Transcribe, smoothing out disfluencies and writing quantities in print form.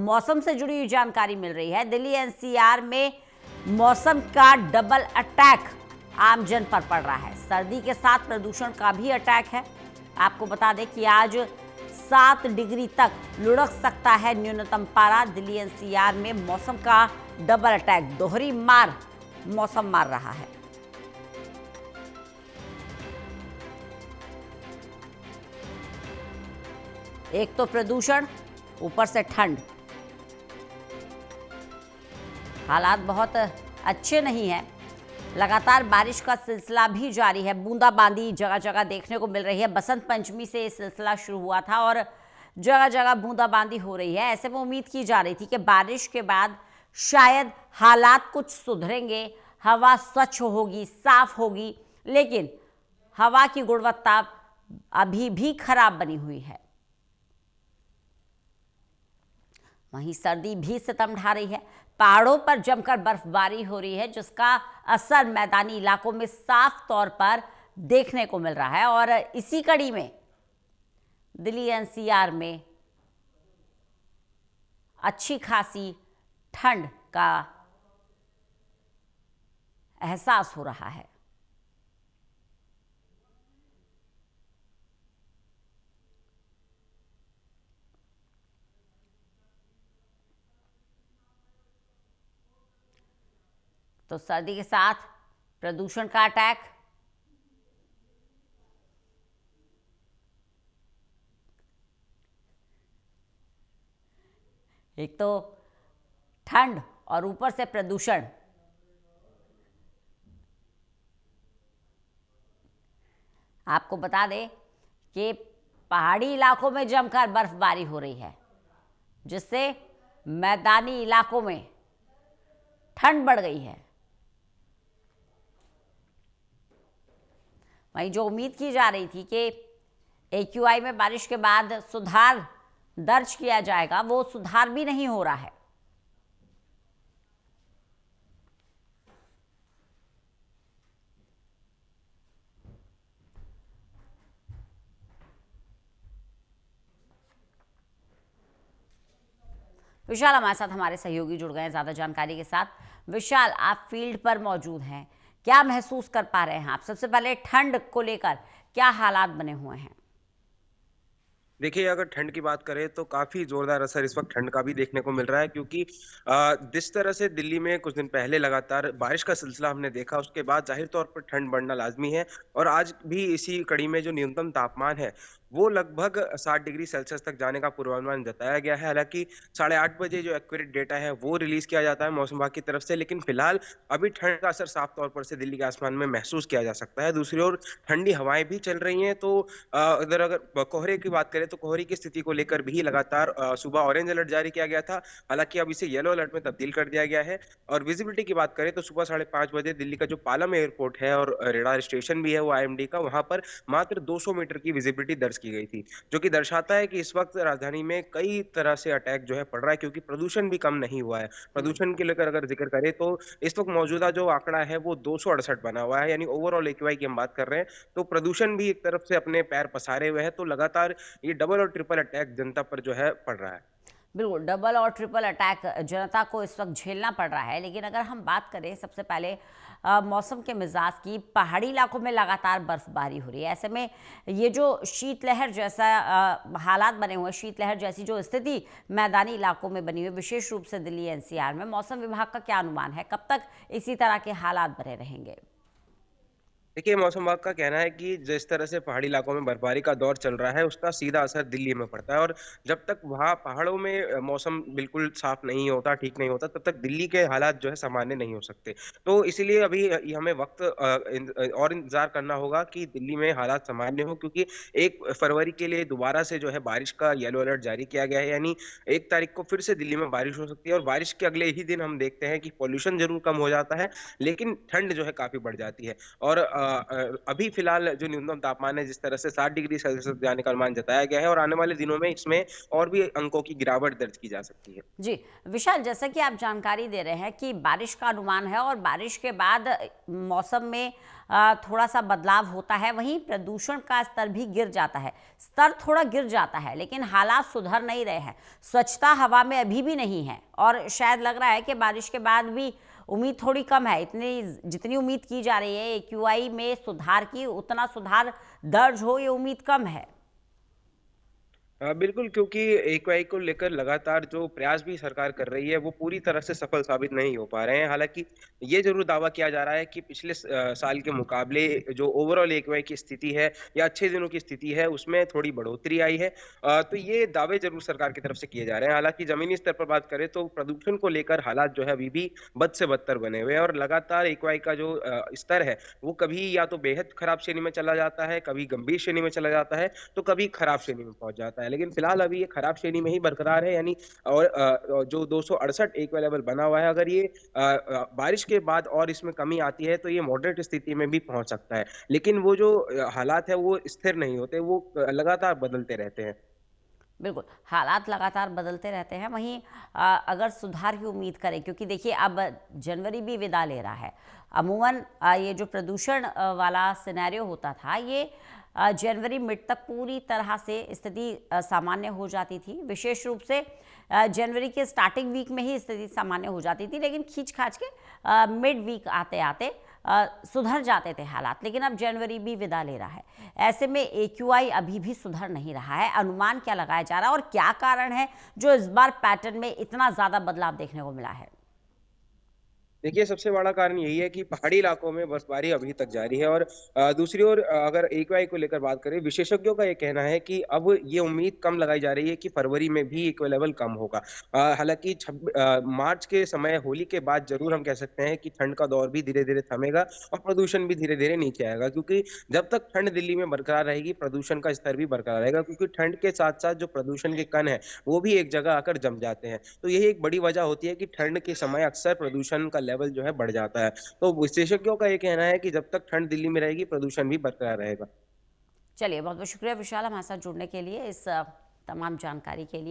मौसम से जुड़ी हुई जानकारी मिल रही है। दिल्ली एनसीआर में मौसम का डबल अटैक आम जन पर पड़ रहा है। सर्दी के साथ प्रदूषण का भी अटैक है। आपको बता दें कि आज 7 डिग्री तक लुढ़क सकता है न्यूनतम पारा। दिल्ली एनसीआर में मौसम का डबल अटैक, दोहरी मार मौसम मार रहा है। एक तो प्रदूषण, ऊपर से ठंड। हालात बहुत अच्छे नहीं हैं। लगातार बारिश का सिलसिला भी जारी है। बूंदाबांदी जगह जगह देखने को मिल रही है। बसंत पंचमी से ये सिलसिला शुरू हुआ था और जगह जगह बूंदाबांदी हो रही है। ऐसे में उम्मीद की जा रही थी कि बारिश के बाद शायद हालात कुछ सुधरेंगे, हवा स्वच्छ होगी, साफ होगी, लेकिन हवा की गुणवत्ता अभी भी खराब बनी हुई है। वहीं सर्दी भी सितम ढा रही है। पहाड़ों पर जमकर बर्फबारी हो रही है, जिसका असर मैदानी इलाकों में साफ तौर पर देखने को मिल रहा है। और इसी कड़ी में दिल्ली एनसीआर में अच्छी खासी ठंड का एहसास हो रहा है। तो सर्दी के साथ प्रदूषण का अटैक, एक तो ठंड और ऊपर से प्रदूषण। आपको बता दें कि पहाड़ी इलाकों में जमकर बर्फबारी हो रही है, जिससे मैदानी इलाकों में ठंड बढ़ गई है। वहीं जो उम्मीद की जा रही थी कि AQI में बारिश के बाद सुधार दर्ज किया जाएगा, वो सुधार भी नहीं हो रहा है। विशाल हमारे साथ, हमारे सहयोगी जुड़ गए हैं ज्यादा जानकारी के साथ। विशाल, आप फील्ड पर मौजूद हैं, क्या महसूस कर पा रहे हैं आप? सबसे पहले ठंड को लेकर क्या हालात बने हुए हैं? देखिए, अगर ठंड की बात करें तो काफ़ी ज़ोरदार असर इस वक़्त ठंड का भी देखने को मिल रहा है, क्योंकि जिस तरह से दिल्ली में कुछ दिन पहले लगातार बारिश का सिलसिला हमने देखा, उसके बाद ज़ाहिर तौर पर ठंड बढ़ना लाज़मी है। और आज भी इसी कड़ी में जो न्यूनतम तापमान है, वो लगभग 60 डिग्री सेल्सियस तक जाने का पूर्वानुमान जताया गया है। हालाँकि 8:30 बजे जो एक्यूरेट डेटा है, वो रिलीज़ किया जाता है मौसम विभाग की तरफ से, लेकिन फ़िलहाल अभी ठंड का असर साफ़ तौर पर से दिल्ली के आसमान में महसूस किया जा सकता है। दूसरी ओर ठंडी हवाएँ भी चल रही हैं, तो इधर अगर कोहरे की बात करें तो कोहरे की स्थिति को लेकर भी लगातार सुबह ऑरेंज अलर्ट जारी किया गया था। हालाँकि अब इसे येलो अलर्ट में तब्दील कर दिया गया है। और विजिबिलिटी की बात करें तो सुबह 5:30 बजे दिल्ली का जो पालम एयरपोर्ट है और रेडार स्टेशन भी है वो आईएमडी का, वहाँ पर मात्र 200 मीटर की विजिबिलिटी दर्ज की गई थी, जो कि दर्शाता है कि इस वक्त राजधानी में कई तरह से अटैक जो है पड़ रहा है, क्योंकि प्रदूषण भी कम नहीं हुआ है। प्रदूषण के लेकर अगर जिक्र करें तो इस वक्त मौजूदा जो आंकड़ा है वो 268 बना हुआ है, यानी ओवरऑल एक्यूआई की हम बात कर रहे हैं। तो प्रदूषण भी एक तरफ से अपने पैर पसारे हुए है, तो लगातार ये डबल और ट्रिपल अटैक जनता पर जो है पड़ रहा है। बिल्कुल, डबल और ट्रिपल अटैक जनता को इस वक्त झेलना पड़ रहा है। लेकिन अगर हम बात करें सबसे पहले मौसम के मिजाज की, पहाड़ी इलाकों में लगातार बर्फबारी हो रही है। ऐसे में ये जो शीतलहर जैसा हालात बने हुए, शीतलहर जैसी जो स्थिति मैदानी इलाकों में बनी हुई, विशेष रूप से दिल्ली एनसीआर में, मौसम विभाग का क्या अनुमान है, कब तक इसी तरह के हालात बने रहेंगे? देखिए, मौसम विभाग का कहना है कि जिस तरह से पहाड़ी इलाकों में बर्फबारी का दौर चल रहा है, उसका सीधा असर दिल्ली में पड़ता है। और जब तक वहाँ पहाड़ों में मौसम बिल्कुल साफ नहीं होता, ठीक नहीं होता, तब तक दिल्ली के हालात जो है सामान्य नहीं हो सकते। तो इसीलिए अभी हमें वक़्त और इंतज़ार करना होगा कि दिल्ली में हालात सामान्य हों, क्योंकि 1 फरवरी के लिए दोबारा से जो है बारिश का येलो अलर्ट जारी किया गया है, यानी 1 तारीख को फिर से दिल्ली में बारिश हो सकती है। और बारिश के अगले ही दिन हम देखते हैं कि पॉल्यूशन ज़रूर कम हो जाता है, लेकिन ठंड जो है काफ़ी बढ़ जाती है। और अभी फिलहाल जो न्यूनतम तापमान है जिस तरह से 7 डिग्री सेल्सियस जाने का अनुमान जताया गया है और आने वाले दिनों में इसमें और भी अंकों की गिरावट दर्ज की जा सकती है। जी, विशाल, जैसा कि आप जानकारी दे रहे हैं कि बारिश का अनुमान है और बारिश के बाद मौसम में थोड़ा-सा बदलाव होता है, वहीं प्रदूषण का स्तर भी गिर जाता है। स्तर थोड़ा गिर जाता है, लेकिन हालात सुधर नहीं रहे हैं। स्वच्छता हवा में अभी भी नहीं है और शायद लग रहा है कि बारिश के बाद भी उम्मीद थोड़ी कम है। इतनी जितनी उम्मीद की जा रही है एक्यूआई में सुधार की, उतना सुधार दर्ज हो, ये उम्मीद कम है। बिल्कुल, क्योंकि एक्यूआई को लेकर लगातार जो प्रयास भी सरकार कर रही है, वो पूरी तरह से सफल साबित नहीं हो पा रहे हैं। हालाँकि ये ज़रूर दावा किया जा रहा है कि पिछले साल के मुकाबले जो ओवरऑल एक्यूआई की स्थिति है या अच्छे दिनों की स्थिति है, उसमें थोड़ी बढ़ोतरी आई है। तो ये दावे ज़रूर सरकार की तरफ से किए जा रहे हैं। हालाँकि ज़मीनी स्तर पर बात करें तो प्रदूषण को लेकर हालात जो है अभी भी बद से बदतर बने हुए हैं और लगातार एक्यूआई का जो स्तर है, वो कभी या तो बेहद खराब श्रेणी में चला जाता है, कभी गंभीर श्रेणी में चला जाता है, तो कभी खराब श्रेणी में पहुँच जाता है। लेकिन फिलहाल अभी ये खराब श्रेणी में ही बरकरार है, यानी और जो 268 एक्वा लेवल बना हुआ है, अगर ये बारिश के बाद और इसमें कमी आती है तो ये मॉडरेट स्थिति में भी पहुंच सकता है। लेकिन वो जो हालात है वो स्थिर नहीं होते, वो लगातार बदलते रहते हैं। बिल्कुल, हालात लगातार बदलते रहते हैं। वहीं अगर सुधार की उम्मीद करें, क्योंकि देखिए अब जनवरी भी विदा ले रहा है। अमूमन ये जो प्रदूषण वाला सिनेरियो होता था, ये जनवरी मिड तक पूरी तरह से स्थिति सामान्य हो जाती थी। विशेष रूप से जनवरी के स्टार्टिंग वीक में ही स्थिति सामान्य हो जाती थी, लेकिन खींच-खाच के मिड वीक आते-आते सुधर जाते थे हालात। लेकिन अब जनवरी भी विदा ले रहा है। ऐसे में एक्यूआई अभी भी सुधर नहीं रहा है। अनुमान क्या लगाया जा रहा है और क्या कारण है जो इस बार पैटर्न में इतना ज़्यादा बदलाव देखने को मिला है? देखिए, सबसे बड़ा कारण यही है कि पहाड़ी इलाकों में बर्फबारी अभी तक जारी है और दूसरी ओर अगर एक्यूआई को लेकर बात करें, विशेषज्ञों का ये कहना है कि अब ये उम्मीद कम लगाई जा रही है कि फरवरी में भी एक्यूआई लेवल कम होगा। हालाँकि मार्च के समय होली के बाद ज़रूर हम कह सकते हैं कि ठंड का दौर भी धीरे-धीरे थमेगा और प्रदूषण भी धीरे-धीरे नीचे आएगा, क्योंकि जब तक ठंड दिल्ली में बरकरार रहेगी, प्रदूषण का स्तर भी बरकरार रहेगा, क्योंकि ठंड के साथ-साथ जो प्रदूषण के कण हैं, वो भी एक जगह आकर जम जाते हैं। तो यही एक बड़ी वजह होती है कि ठंड के समय अक्सर प्रदूषण का लेवल जो है बढ़ जाता है। तो विशेषज्ञों का ये कहना है कि जब तक ठंड दिल्ली में रहेगी, प्रदूषण भी बरकरार रहेगा। चलिए, बहुत-बहुत शुक्रिया विशाल हमारे साथ जुड़ने के लिए, इस तमाम जानकारी के लिए।